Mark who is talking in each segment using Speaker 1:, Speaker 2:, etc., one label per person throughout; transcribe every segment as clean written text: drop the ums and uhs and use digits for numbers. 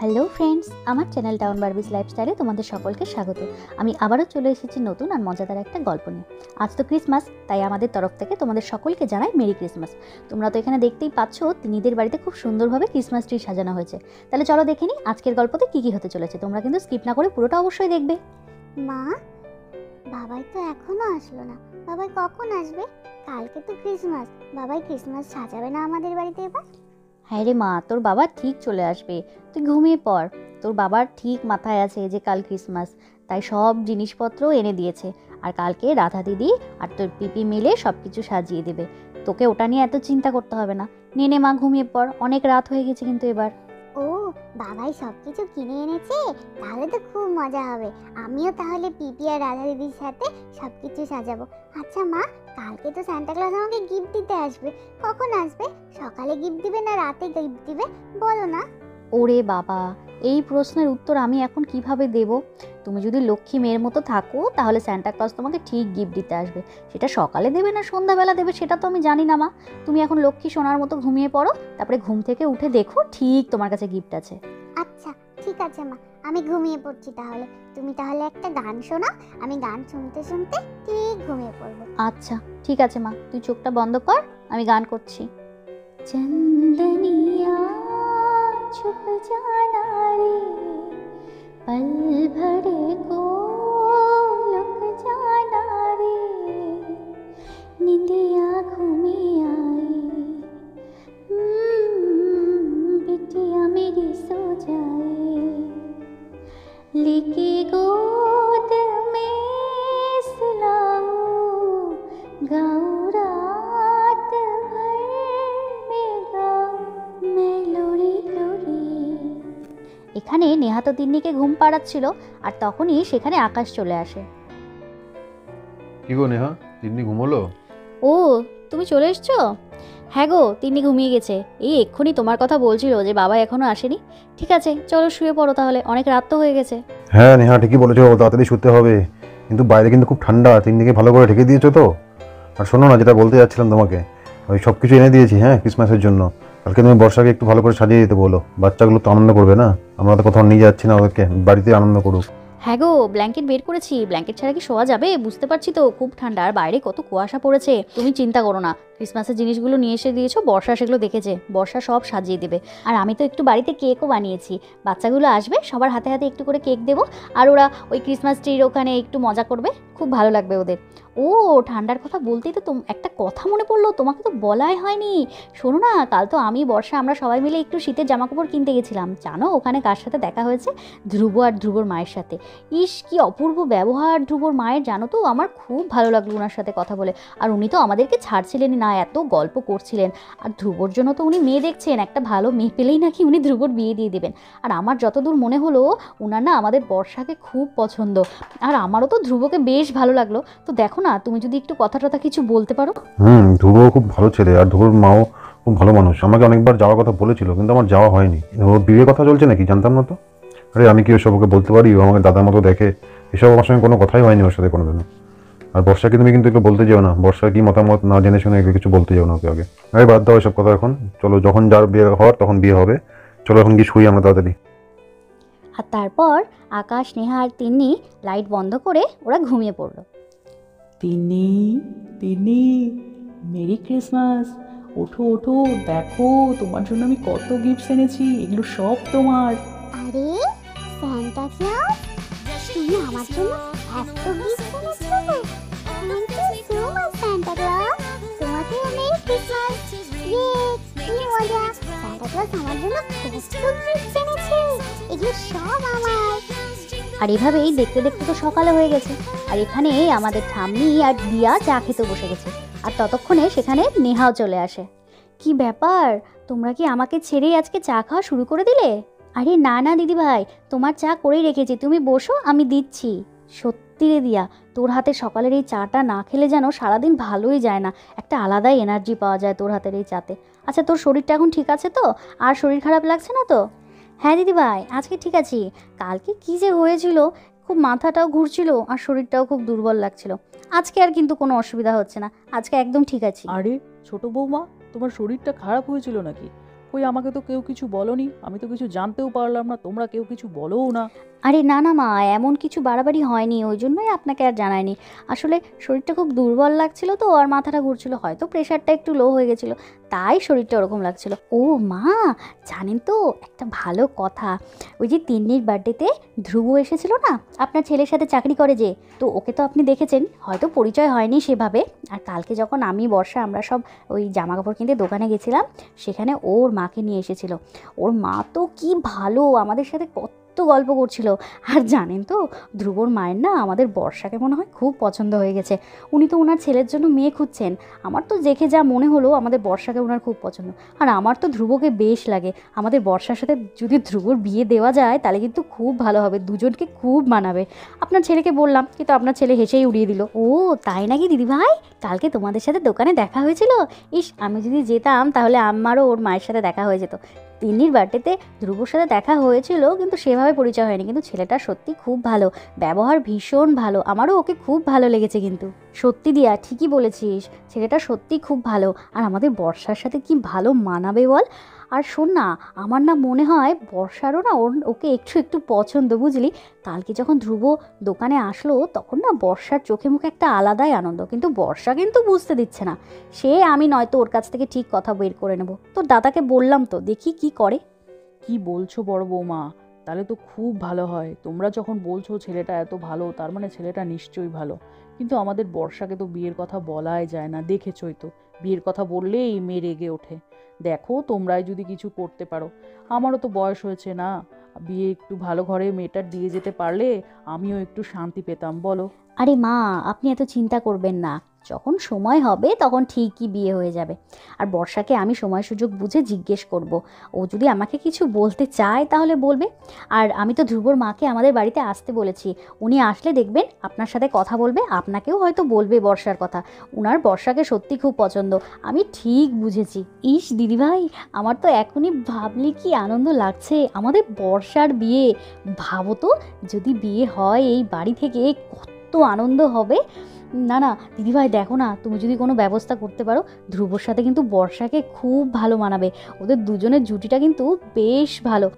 Speaker 1: Hello friends, আমার channel town Barbie's লাইফস্টাইলে তোমাদের সকলকে স্বাগত। আমি আবারও চলে এসেছি নতুন আর মজাদার একটা গল্প নিয়ে। আজ তো ক্রিসমাস, তাই আমাদের তরফ থেকে তোমাদের সকলকে জানাই মেরি ক্রিসমাস। তোমরা তো এখানে দেখতেই পাচ্ছ তিনিদের বাড়িতে খুব সুন্দরভাবে ক্রিসমাস ট্রি সাজানো হয়েছে। তাহলে চলো দেখে নিই আজকের গল্পতে কী কী হতে চলেছে। তোমরা কিন্তু স্কিপ না করে পুরোটা অবশ্যই দেখবে।
Speaker 2: মা, বাবাই তো এখনো আসলো না। বাবাই কখন আসবে? কালকে তো ক্রিসমাস। বাবাই ক্রিসমাস সাজাবে না আমাদের বাড়িতে এবার?
Speaker 1: হ্যাঁ রে মা, তোর বাবা ঠিক চলে আসবে, তুই ঘুমিয়ে পড়। তোর বাবার ঠিক মাথায় আছে যে কাল ক্রিসমাস, তাই সব জিনিসপত্র এনে দিয়েছে। আর কালকে রাধা দিদি আর তোর পিপি মিলে সব কিছু সাজিয়ে দেবে। তোকে ওটা নিয়ে এত চিন্তা করতে হবে না। নে নে মা, ঘুমিয়ে পড়, অনেক রাত হয়ে গেছে কিন্তু এবার।
Speaker 2: ও, বাবাই সব কিছু কিনে এনেছে, তাহলে তো খুব মজা হবে। আমিও তাহলে পিপি আর রাধা দিদির সাথে সব কিছু সাজাবো। আচ্ছা মা, কালকে তো সান্টা ক্লজ আমাকে গিফট দিতে আসবে। কখন আসবে? সকালে গিফট দিবে না রাতে গিফট দিবে? বলো না।
Speaker 1: ওরে বাবা, এই প্রশ্নের উত্তর আমি এখন কিভাবে দেব? তুমি যদি লক্ষ্মী মেয়ের মতো থাকো তাহলে স্যান্টা ক্লজ তোমাকে ঠিক গিফট দিতে আসবে। সেটা সকালে দেবে না সন্ধ্যাবেলা দেবে সেটা তো আমি জানি না মা। তুমি এখন লক্ষ্মী সোনার মতো ঘুমিয়ে পড়ো, তারপরে ঘুম থেকে উঠে দেখো ঠিক তোমার কাছে গিফট আছে।
Speaker 2: আচ্ছা ঠিক আছে মা, আমি ঘুমিয়ে পড়ছি তাহলে। তুমি তাহলে একটা গান শোনাও, আমি গান শুনতে শুনতে ঠিক ঘুমিয়ে পড়বো।
Speaker 1: আচ্ছা ঠিক আছে মা, তুই চোখটা বন্ধ কর, আমি গান করছি। চন্দনিয়া छुप जाना रे, पल भर को लुक जाना रे, निंदिया घूमे आई, बिटिया मेरी सो जाए, लेके गोद में सुलाऊं, गाऊं रात भर में गाऊं मैं लोरी लोरी। এখানে নেহা তো তিন্নিকে ঘুম পাড়াচ্ছিল, আর তখনই সেখানে আকাশ চলে আসে।
Speaker 3: কি গো নেহা, তিন্নি ঘুমোলো?
Speaker 1: ও, তুমি চলে এসছো? হ্যাঁ গো, তিন্নি ঘুমিয়ে গেছে। এই এক্ষুনি তোমার কথা বলছিল যে বাবা এখনো আসেনি। ঠিক আছে, চলো শুয়ে পড়ো তাহলে, অনেক রাত তো হয়ে গেছে।
Speaker 3: হ্যাঁ নেহা ঠিকই বলেছো, তাড়াতাড়ি শুতে হবে। কিন্তু বাইরে কিন্তু খুব ঠান্ডা, তিন্নিকে ভালো করে ঢেকে দিয়েছো তো? আর শোনো না, যেটা বলতে যাচ্ছিলাম তোমাকে, ওই সব কিছু এনে দিয়েছি হ্যাঁ ক্রিসমাসের জন্য। কালকে তুমি বর্ষাকে একটু ভালো করে সাজিয়ে দিতে বলো, বাচ্চাগুলো তো আনন্দ করবে না। আমরা তো কোথাও নিয়ে যাচ্ছি না ওদেরকে, বাড়িতে আনন্দ করুক।
Speaker 1: হ্যাঁ গো, ব্ল্যাঙ্কেট বের করেছি। ব্ল্যাঙ্কেট ছাড়া কি শোয়া যাবে? বুঝতে পারছি তো খুব ঠান্ডা, আর বাইরে কত কুয়াশা পড়েছে। তুমি চিন্তা করো না, ক্রিসমাসের জিনিসগুলো নিয়ে এসে দিয়েছো, বর্ষা সেগুলো দেখেছে, বর্ষা সব সাজিয়ে দেবে। আর আমি তো একটু বাড়িতে কেকও বানিয়েছি। বাচ্চাগুলো আসবে, সবার হাতে হাতে একটু করে কেক দেবো, আর ওরা ওই ক্রিসমাস ট্রির ওখানে একটু মজা করবে, খুব ভালো লাগবে ওদের। ও, ঠান্ডার কথা বলতেই তো একটা কথা মনে পড়লো, তোমাকে তো বলাই হয়নি। শোনো না, কাল তো আমি বর্ষা আমরা সবাই মিলে একটু শীতের জামাকাপড় কিনতে গেছিলাম। জানো ওখানে কার সাথে দেখা হয়েছে? ধ্রুব আর ধ্রুবর মায়ের সাথে। ইস, কি অপূর্ব ব্যবহার ধ্রুবর মায়ের, জানো তো আমার খুব ভালো লাগলো ওনার সাথে কথা বলে। আর উনি তো আমাদেরকে ছাড়ছিলেনই না, এত গল্প করছিলেন। আর ধ্রুবর জন্য তো উনি মেয়ে দেখছেন, একটা ভালো মেয়ে পেলেই নাকি উনি ধ্রুবর বিয়ে দিয়ে দেবেন। আর আমার যতদূর মনে হলো ওনার না আমাদের বর্ষাকে খুব পছন্দ, আর আমারও তো ধ্রুবকে বেশ ভালো লাগলো। তো দেখো না, তুমি যদি একটু কথা টথা কিছু বলতে পারো।
Speaker 3: ধ্রুব খুব ভালো ছেলে, আর ধ্রুবর মাও খুব ভালো মানুষ। আমাকে অনেকবার যাওয়ার কথা বলেছিল, কিন্তু আমার যাওয়া হয়নি। ওর বিয়ের কথা চলছে নাকি জানতাম না তো। আরে আমি কি ওসব ওকে বলতে পারি? ও আমাকে দাদার মতো দেখে। এসব আমার সঙ্গে কোনো কথাই হয়নি ওর সাথে কোনোদিনও। আর বর্ষাকে তুমি কিন্তু একটু বলতে যেও না, বর্ষার কি মতামত না জেনে শুনে এগুলো কিছু বলতে যেও না ওকে আগে। আরে বাদ দাও এসব কথা এখন, চলো যখন যার বিয়ে হওয়ার তখন বিয়ে হবে। চলো এখন কি শুই আমরা তাড়াতাড়ি।
Speaker 1: আর তারপর আকাশ, নেহা আর তিন্নি লাইট বন্ধ করে ওরা ঘুমিয়ে পড়লো।
Speaker 4: Tinni, Tinni, merry Christmas. ওঠো ওঠো, দেখো তোমার জন্য আমি কত গিফটস এনেছি, এগুলো সব তোমার।
Speaker 2: আরে সান্টা ক্লজ, তুমি আমার জন্য এত গিফট এনেছো? Thank you so much Santa Claus. তোমাকে মেরি ক্রিসমাস। ইয়ে, কি মজা! সান্টা ক্লজ আমার জন্য কত গিফট এনেছে, এগুলো সব আমার।
Speaker 1: আর এভাবেই দেখতে দেখতে তো সকালে হয়ে গেছে। আর এখানে আমাদের ঠাম্মি আর দিয়া চা খেতে বসে গেছে। আর ততক্ষণে সেখানে নেহাও চলে আসে। কি ব্যাপার, তোমরা কি আমাকে ছেড়েই আজকে চা খাওয়া শুরু করে দিলে? আরে না না দিদি ভাই, তোমার চা করেই রেখেছি, তুমি বসো, আমি দিচ্ছি। সত্যি রে দিয়া, তোর হাতে সকালের এই চাটা না খেলে যেন সারাদিন ভালোই যায় না, একটা আলাদাই এনার্জি পাওয়া যায় তোর হাতের এই চাতে। আচ্ছা, তোর শরীরটা এখন ঠিক আছে তো? আর শরীর খারাপ লাগছে না তো? হ্যাঁ দিদি ভাই, আজকে ঠিক আছি। কালকে কি যে হয়েছিল, খুব মাথাটাও ঘুরছিল আর শরীরটাও খুব দুর্বল লাগছিল। আজকে আর কিন্তু কোনো অসুবিধা হচ্ছে না, আজকে একদম ঠিক আছি।
Speaker 4: আরে ছোট বৌমা, তোমার শরীরটা খারাপ হয়েছিল নাকি? কই আমাকে তো কেউ কিছু বলোনি, আমি তো কিছু জানতেও পারলাম না, তোমরা কেউ কিছু বলোও না।
Speaker 1: আরে না না মা, এমন কিছু বাড়াবাড়ি হয়নি, ওই জন্যই আপনাকে আর জানায়নি। আসলে শরীরটা খুব দুর্বল লাগছিল তো, আর মাথাটা ঘুরছিল, হয়তো প্রেশারটা একটু লো হয়ে গেছিলো, তাই শরীরটা ওরকম লাগছিল। ও মা, জানেন তো একটা ভালো কথা, ওই যে তিন্নির বার্থডেতে ধ্রুব এসেছিল না, আপনার ছেলের সাথে চাকরি করে যে, তো ওকে তো আপনি দেখেছেন, হয়তো পরিচয় হয়নি সেভাবে। আর কালকে যখন আমি বর্ষা আমরা সব ওই জামা কাপড় কিনতে দোকানে গেছিলাম, সেখানে ওর মাকে নিয়ে এসেছিল। ওর মা তো কি ভালো, আমাদের সাথে কত গল্প করছিল। আর জানেন তো, ধ্রুবর মায়ের না আমাদের বর্ষাকে মনে হয় খুব পছন্দ হয়ে গেছে। উনি তো ওনার ছেলের জন্য মেয়ে খুঁজছেন। আমার তো দেখে যা মনে হলো আমাদের বর্ষাকে ওনার খুব পছন্দ। আর আমার তো ধ্রুবকে বেশ লাগে। আমাদের বর্ষার সাথে যদি ধ্রুবর বিয়ে দেওয়া যায় তাহলে কিন্তু খুব ভালো হবে, দুজনকে খুব মানাবে। আপনার ছেলেকে বললাম, কিন্তু আপনার ছেলে হেসেই উড়িয়ে দিল। ও তাই নাকি দিদিভাই, কালকে তোমাদের সাথে দোকানে দেখা হয়েছিল? ইস, আমি যদি যেতাম তাহলে আমারও ওর মায়ের সাথে দেখা হয়ে যেত। তিন্নির বার্থডেতে ধ্রুবর সাথে দেখা হয়েছিল, কিন্তু সেভাবে পরিচয় হয়নি। কিন্তু ছেলেটা সত্যি খুব ভালো, ব্যবহার ভীষণ ভালো, আমারও ওকে খুব ভালো লেগেছে। কিন্তু সত্যি দিয়া, ঠিকই বলেছিস, ছেলেটা সত্যি খুব ভালো। আর আমাদের বর্ষার সাথে কি ভালো মানাবে বল। আর শোন না, আমার না মনে হয় বর্ষারও না ওকে একটু একটু পছন্দ, বুঝলি। কালকে যখন ধ্রুব দোকানে আসলো তখন না বর্ষার চোখে মুখে একটা আলাদাই আনন্দ, কিন্তু বর্ষা কিন্তু বুঝতে দিচ্ছে না। সে আমি নয়তো ওর কাছ থেকে ঠিক কথা বের করে নেব। তোর দাদাকে বললাম তো, দেখি কি করে।
Speaker 4: কি বলছো বড় বৌমা, তাহলে তো খুব ভালো হয়। তোমরা যখন বলছো ছেলেটা এত ভালো, তার মানে ছেলেটা নিশ্চয়ই ভালো। কিন্তু আমাদের বর্ষাকে তো বিয়ের কথা বলাই যায় না, দেখেছই তো, বিয়ের কথা বললেই মেয়ে রেগে ওঠে। দেখো তোমরাই যদি কিছু করতে পারো, আমারও তো বয়স হয়েছে না, বিয়ে একটু ভালো ঘরে মেয়েটার দিয়ে যেতে পারলে আমিও একটু শান্তি পেতাম, বলো।
Speaker 1: আরে মা, আপনি এত চিন্তা করবেন না, যখন সময় হবে তখন ঠিকই বিয়ে হয়ে যাবে। আর বর্ষাকে আমি সময় সুযোগ বুঝে জিজ্ঞেস করব, ও যদি আমাকে কিছু বলতে চায় তাহলে বলবে। আর আমি তো ধ্রুবর মাকে আমাদের বাড়িতে আসতে বলেছি, উনি আসলে দেখবেন আপনার সাথে কথা বলবে, আপনাকেও হয়তো বলবে বর্ষার কথা। উনার বর্ষাকে সত্যি খুব পছন্দ, আমি ঠিক বুঝেছি। ইস দিদিভাই, আমার তো এখনই ভাবলে কি আনন্দ লাগছে, আমাদের বর্ষার বিয়ে। ভাবো তো, যদি বিয়ে হয় এই বাড়ি থেকে কত আনন্দ হবে। না না দিদিভাই, দেখো না, তুমি যদি কোনো ব্যবস্থা করতে পারো, ধ্রুবর সাথে কিন্তু বর্ষাকে খুব ভালো মানাবে। ওদের দুজনের জুটিটা কিন্তু বেশ ভালো।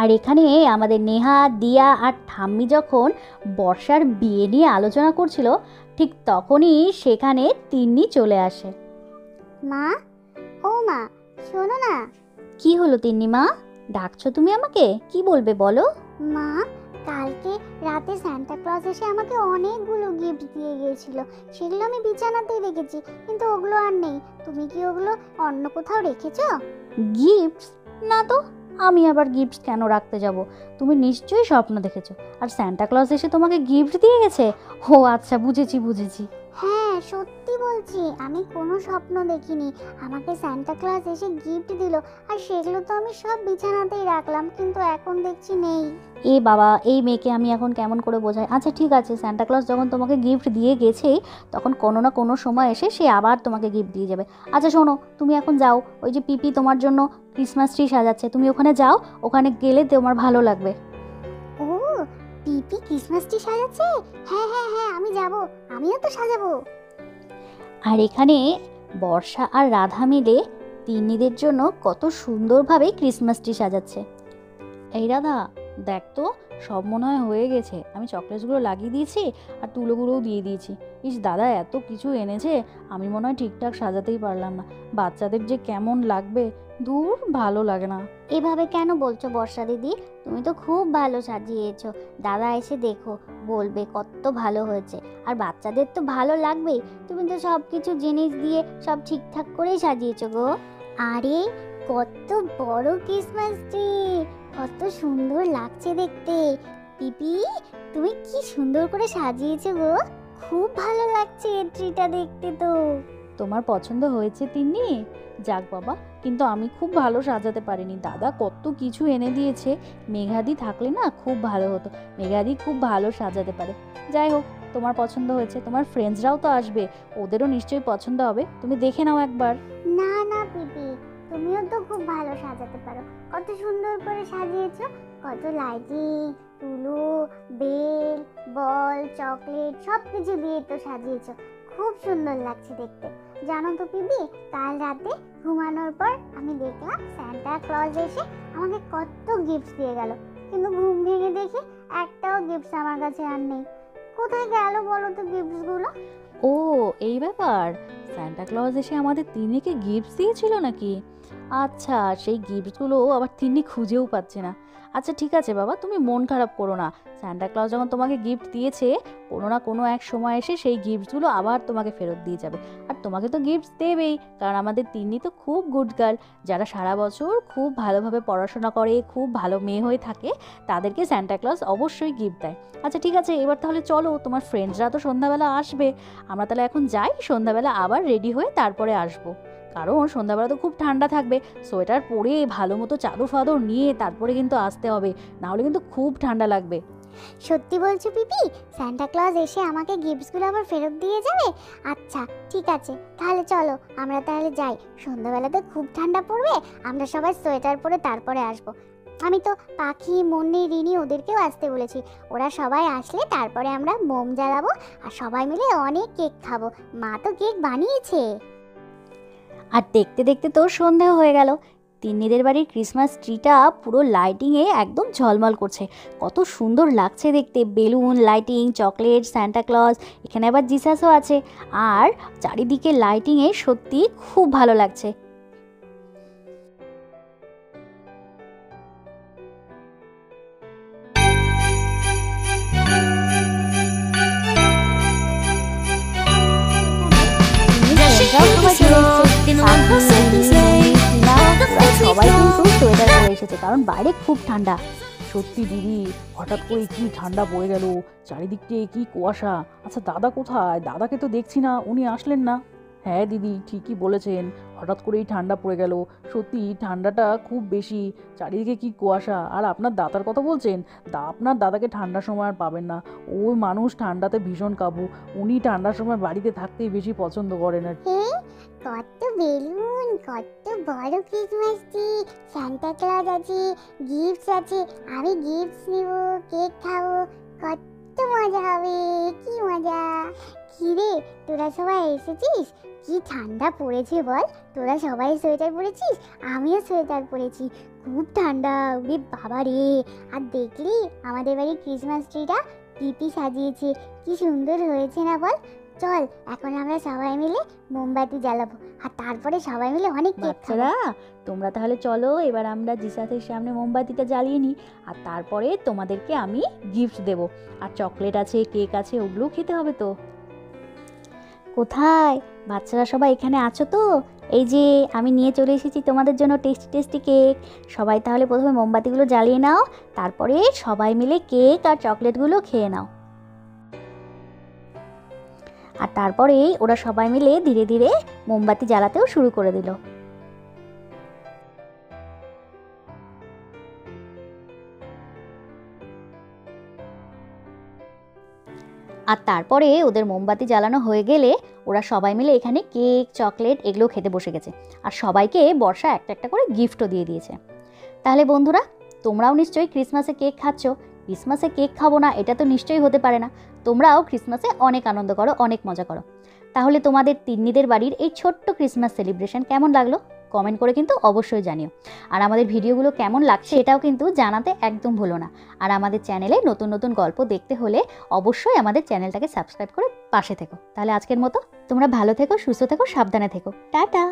Speaker 1: আর এখানে আমাদের নেহা, দিয়া আর ঠাম্মি যখন বর্ষার বিয়ে নিয়ে আলোচনা করছিল, ঠিক তখনই সেখানে তিন্নি চলে আসে।
Speaker 2: মা, ও মা, শোনো না।
Speaker 1: কি হলো তিন্নি মা, ডাকছো তুমি আমাকে? কি বলবে বলো।
Speaker 2: মা, কালকে রাতে সান্টা ক্লজ এসে আমাকে অনেকগুলো গিফট দিয়ে গিয়েছিল। সেগুলো আমি বিছানাতেই রেখেছি, কিন্তু ওগুলো আর নেই। তুমি কি ওগুলো অন্য কোথাও রেখেছো?
Speaker 1: গিফটস? না তো, আমি আবার গিফটস কেন রাখতে যাব? তুমি নিশ্চয়ই স্বপ্ন দেখেছো, আর সান্টা ক্লজ এসে তোমাকে গিফট দিয়ে গেছে। ও আচ্ছা, বুঝেছি বুঝেছি।
Speaker 2: হ্যাঁ, সত্যি বলছি, আমি কোনো স্বপ্ন দেখিনি। আমাকে সান্টা ক্লজ এসে গিফট দিল, আর সেগুলো তো আমি সব বিছানাতেই রাখলাম, কিন্তু এখন দেখছি নেই।
Speaker 1: এ বাবা, এই মেয়েকে আমি এখন কেমন করে বোঝাই? আচ্ছা ঠিক আছে, সান্টা ক্লজ যখন তোমাকে গিফট দিয়ে গেছে, তখন কোনো না কোনো সময় এসে সে আবার তোমাকে গিফট দিয়ে যাবে। আচ্ছা শোনো, তুমি এখন যাও, ওই যে পিপি তোমার জন্য ক্রিসমাস ট্রি সাজাচ্ছে, তুমি ওখানে যাও, ওখানে গেলে তোমার ভালো লাগবে।
Speaker 2: ও, পিপি ক্রিসমাস ট্রি সাজাচ্ছে? হ্যাঁ হ্যাঁ হ্যাঁ, আমি যাব, আমিও তো সাজাবো।
Speaker 1: আর এখানে বর্ষা আর রাধা মিলে তিন্নিদের জন্য কত সুন্দরভাবে ক্রিসমাস ট্রি সাজাচ্ছে। এই রাধা, দেখ তো, সব মনে হয় হয়ে গেছে। আমি চকলেটসগুলো লাগিয়ে দিয়েছি আর তুলোগুলোও দিয়ে দিয়েছি। ইস দাদা, এত কিছু এনেছে, আমি মনে হয় ঠিকঠাক সাজাতেই পারলাম না। বাচ্চাদের যে কেমন লাগবে, দূর ভালো লাগে না।
Speaker 2: এভাবে কেন বলছো বর্ষা দিদি? তুমি তো খুব ভালো সাজিয়েছো। দাদা এসে দেখো, বলবে কত ভালো হয়েছে। আর বাচ্চাদের তো ভালো লাগবেই। তুমি তো সব কিছু জিনিস দিয়ে সব ঠিকঠাক করেই সাজিয়েছো গো। আরে, কত বড় ক্রিসমাস ট্রি, কত সুন্দর লাগছে দেখতে। পিপি, তুমি কি সুন্দর করে সাজিয়েছো গো, খুব ভালো লাগছে এই ট্রিটা দেখতে তো।
Speaker 1: তোমার পছন্দ হয়েছে তিন্নি? যাক বাবা, কিন্তু আমি খুব ভালো সাজাতে পারিনি। দাদা কত কিছু এনে দিয়েছে, মেঘাদি থাকলে না খুব ভালো হতো। মেঘাদি খুব ভালো সাজাতে পারে। যাই হোক, তোমার পছন্দ হয়েছে, তোমার ফ্রেন্ডসরাও তো আসবে, ওদেরও নিশ্চয়ই পছন্দ হবে। তুমি দেখে নাও একবার।
Speaker 2: না না পিপি, তুমিও তো খুব ভালো সাজাতে পারো। কত সুন্দর করে সাজিয়েছো, কত লাইটিং, তুলো, বেল, বল, চকলেট সব কিছু দিয়ে তো সাজিয়েছো। খুব সুন্দর লাগছে দেখতে। জানো তো পিবি, কাল রাতে ঘুমানোর পর আমি দেখলাম সান্টা ক্লজ এসে আমাকে কত গিফট দিয়ে গেল, কিন্তু ঘুম ভেঙে দেখি একটাও গিফট আমার কাছে আর নেই। কোথায় গেল বলো তো গিফটসগুলো?
Speaker 1: ও এই ব্যাপার, সান্টা ক্লজ এসে আমাদের তিন্নিকে গিফট দিয়েছিল নাকি? আচ্ছা, সেই গিফটগুলো আবার তিন্নি খুঁজেও পাচ্ছে না। আচ্ছা ঠিক আছে বাবা, তুমি মন খারাপ করো না। সান্টা ক্লজ যখন তোমাকে গিফট দিয়েছে, কোনো না কোনো এক সময় এসে সেই গিফটগুলো আবার তোমাকে ফেরত দিয়ে যাবে। আর তোমাকে তো গিফট দেবেই, কারণ আমাদের তিন্নি তো খুব গুড গার্ল। যারা সারা বছর খুব ভালোভাবে পড়াশোনা করে, খুব ভালো মেয়ে হয়ে থাকে, তাদেরকে সান্টা ক্লজ অবশ্যই গিফট দেয়। আচ্ছা ঠিক আছে, এবার তাহলে চলো, তোমার ফ্রেন্ডসরা তো সন্ধ্যাবেলা আসবে, আমরা তাহলে এখন যাই, সন্ধ্যাবেলা আবার রেডি হয়ে তারপরে আসবো। কারণ সন্ধ্যাবেলা তো খুব ঠান্ডা থাকবে, সোয়েটার পরে ভালো মতো চাদর ফাদর নিয়ে তারপরে কিন্তু আসতে হবে, নাহলে কিন্তু খুব ঠান্ডা লাগবে।
Speaker 2: সত্যি বলছো পিপি? সান্টা ক্লজ এসে আমাকে গিফটসগুলো আবার ফেরত দিয়ে যাবে? আচ্ছা ঠিক আছে, তাহলে চলো আমরা তাহলে যাই। সন্ধ্যাবেলাতে খুব ঠান্ডা পড়বে, আমরা সবাই সোয়েটার পরে তারপরে আসবো। আমি তো পাখি, মুন্নি, রিনি ওদেরকেও আসতে বলেছি। ওরা সবাই আসলে তারপরে আমরা মোম জ্বালাবো আর সবাই মিলে অনেক কেক খাবো। মা তো কেক বানিয়েছে।
Speaker 1: আর দেখতে দেখতে তো সন্ধেও হয়ে গেল। তিন্নিদের বাড়ির ক্রিসমাস ট্রিটা পুরো লাইটিংয়ে একদম ঝলমল করছে, কত সুন্দর লাগছে দেখতে। Balloon, lighting, chocolate, Santa Claus, এখানে আবার জিসাসও আছে। আর চারিদিকে লাইটিংয়ে সত্যি খুব ভালো লাগছে। সবাই কিন্তু সোয়েটার পরে এসেছে, কারণ বাইরে খুব ঠান্ডা।
Speaker 4: সত্যি দিদি, হঠাৎ করে কি ঠান্ডা পড়ে গেল, চারিদিকে কি কুয়াশা। আচ্ছা দাদা কোথায়? দাদাকে তো দেখছি না, উনি আসলেন না। হ্যাঁ দিদি ঠিকই বলেছেন, হঠাৎ করেই ঠান্ডা পড়ে গেল। সত্যি ঠান্ডাটা খুব বেশি, চারিদিকে কি কুয়াশা। আর আপনার দাদার কথা বলছেন, আপনার দাদাকে ঠান্ডার সময় আর পাবেন না। ওই মানুষ ঠান্ডাতে ভীষণ কাবু, উনি ঠান্ডার সময় বাড়িতে থাকতেই বেশি পছন্দ করেন আর কি।
Speaker 2: কত বেলুন, কত বড় ক্রিসমাস ট্রি, সান্টা ক্লজ আছে, গিফটস আছে। আমি গিফটস নিব, কেক খাবো, কত মজা হবে, কি মজা। কি রে, তোরা সবাই এসেছিস? কি ঠান্ডা পড়েছে বল। তোরা সবাই সোয়েটার পরেছিস, আমিও সোয়েটার পরেছি। খুব ঠান্ডা, ওরে বাবা রে। আর দেখলি আমাদের বাড়ির ক্রিসমাস ট্রিটা পিপি সাজিয়েছে, কি সুন্দর হয়েছে না বল। চল এখন আমরা সবাই মিলে মোমবাতি জ্বালাবো, আর তারপরে সবাই মিলে অনেক কেক খাবো।
Speaker 1: বাচ্চারা তোমরা তাহলে চলো, এবার আমরা জিসাসের সামনে মোমবাতিটা জ্বালিয়ে নিই, আর তারপরে তোমাদেরকে আমি গিফট দেব। আর চকলেট আছে, কেক আছে, ওগুলো খেতে হবে তো। কোথায় বাচ্চারা সবাই এখানে আছো তো? এই যে আমি নিয়ে চলে এসেছি তোমাদের জন্য টেস্টি টেস্টি কেক। সবাই তাহলে প্রথমে মোমবাতিগুলো জ্বালিয়ে নাও, তারপরে সবাই মিলে কেক আর চকলেটগুলো খেয়ে নাও। আর তারপরে ওরা সবাই মিলে ধীরে ধীরে মোমবাতি জ্বালাতেও শুরু করে দিল। আর তারপরে ওদের মোমবাতি জ্বালানো হয়ে গেলে ওরা সবাই মিলে এখানে কেক, চকলেট এগুলো খেতে বসে গেছে। আর সবাইকে বর্ষা একটা একটা করে গিফটও দিয়ে দিয়েছে। তাহলে বন্ধুরা, তোমরাও নিশ্চয়ই ক্রিসমাসে কেক খাচ্ছ। ক্রিসমাসে কেক খাবো না এটা তো নিশ্চয়ই হতে পারে না। তোমরাও ক্রিসমাসে অনেক আনন্দ করো, অনেক মজা করো। তাহলে তোমাদের তিন্নিদের বাড়ির এই ছোট্ট ক্রিসমাস সেলিব্রেশন কেমন লাগলো কমেন্ট করে কিন্তু অবশ্যই জানিও। আর আমাদের ভিডিওগুলো কেমন লাগছে এটাও কিন্তু জানাতে একদম ভুলো না। আর আমাদের চ্যানেলে নতুন নতুন গল্প দেখতে হলে অবশ্যই আমাদের চ্যানেলটাকে সাবস্ক্রাইব করে পাশে থেকো। তাহলে আজকের মতো তোমরা ভালো থেকো, সুস্থ থেকো, সাবধানে থেকো। টাটা।